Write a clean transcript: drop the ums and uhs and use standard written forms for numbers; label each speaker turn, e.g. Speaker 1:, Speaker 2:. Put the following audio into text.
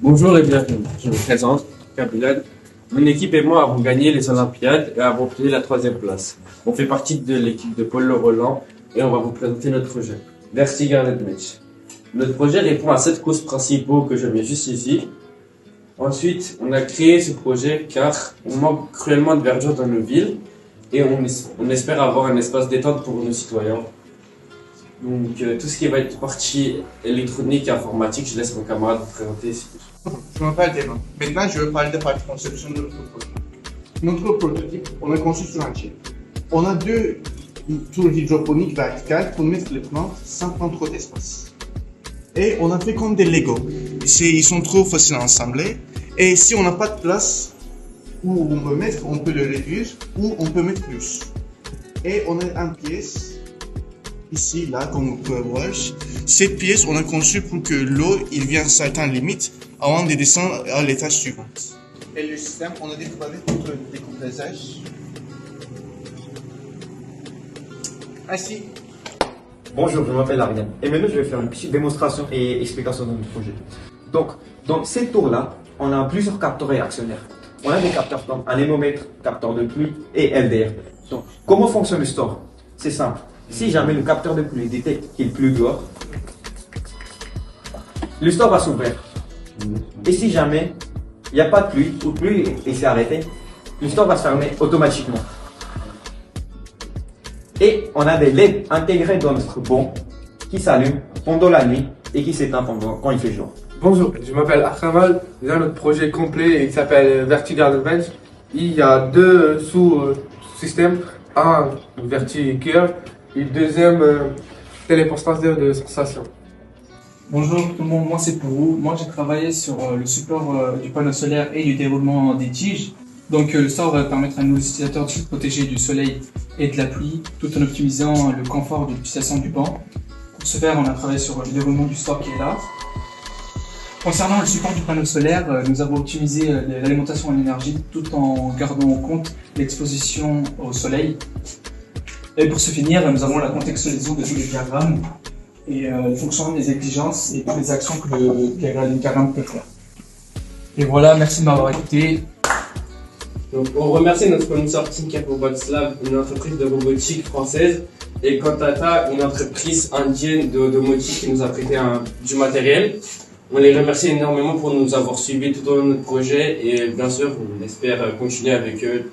Speaker 1: Bonjour et bienvenue. Je me présente, Kabilal. Mon équipe et moi avons gagné les Olympiades et avons pris la 3e place. On fait partie de l'équipe de Paul Roland et on va vous présenter notre projet. Verti Garnet Match. Notre projet répond à 7 causes principaux que je mets juste ici. Ensuite, on a créé ce projet car on manque cruellement de verdure dans nos villes et on espère avoir un espace détente pour nos citoyens. Donc tout ce qui va être partie électronique et informatique, je laisse mon camarade vous présenter ici.
Speaker 2: Je m'appelle Théma. Maintenant, je vais parler de la partie conception de notre projet. Notre prototype, on l'a conçu sur un chip. On a 2 tours hydroponiques verticales pour mettre les plantes sans prendre trop d'espace. Et on a fait comme des Lego. Ils sont trop faciles à assembler. Et si on n'a pas de place où on peut mettre, on peut le réduire ou on peut mettre plus. Et on a une pièce ici, là, comme vous pouvez voir. Cette pièce, on a conçu pour que l'eau, il vienne à certaines limites avant de descendre à l'étage suivant. Et le système, on a découvert notre décomposage. Ainsi.
Speaker 3: Bonjour, je m'appelle Ariane. Et maintenant, je vais faire une petite démonstration et explication de notre projet. Donc, dans cette tour-là, on a plusieurs capteurs réactionnaires. On a des capteurs comme anémomètre, capteur de pluie et LDR. Donc, comment fonctionne le store? C'est simple. Si jamais le capteur de pluie détecte qu'il pleut dehors, le store va s'ouvrir. Et si jamais il n'y a pas de pluie ou pluie et c'est arrêté, le store va se fermer automatiquement. Et on a des LED intégrés dans notre bombe qui s'allument pendant la nuit et qui s'éteignent quand il fait jour.
Speaker 4: Bonjour, je m'appelle Arkamal. Déjà notre projet complet et qui s'appelle Verti Garden Bench. Il y a 2 sous-systèmes. Un Verti Curve et le deuxième téléportation de sensation.
Speaker 5: Bonjour tout le monde, moi c'est Pourou. Moi j'ai travaillé sur le support du panneau solaire et du déroulement des tiges. Donc le store va permettre à nos utilisateurs de se protéger du soleil et de la pluie tout en optimisant le confort d'utilisation du banc. Pour ce faire, on a travaillé sur le déroulement du store qui est là. Concernant le support du panneau solaire, nous avons optimisé l'alimentation en énergie tout en gardant en compte l'exposition au soleil. Et pour se finir, nous avons la contextualisation de tous les diagrammes et le fonctionnement des exigences et toutes les actions que le diagramme peut faire. Et voilà, merci de m'avoir écouté.
Speaker 1: Donc, on remercie notre sponsor Tinker Robots Lab, une entreprise de robotique française, et Contata, une entreprise indienne de domotique qui nous a prêté du matériel. On les remercie énormément pour nous avoir suivis tout au long de notre projet et bien sûr, on espère continuer avec eux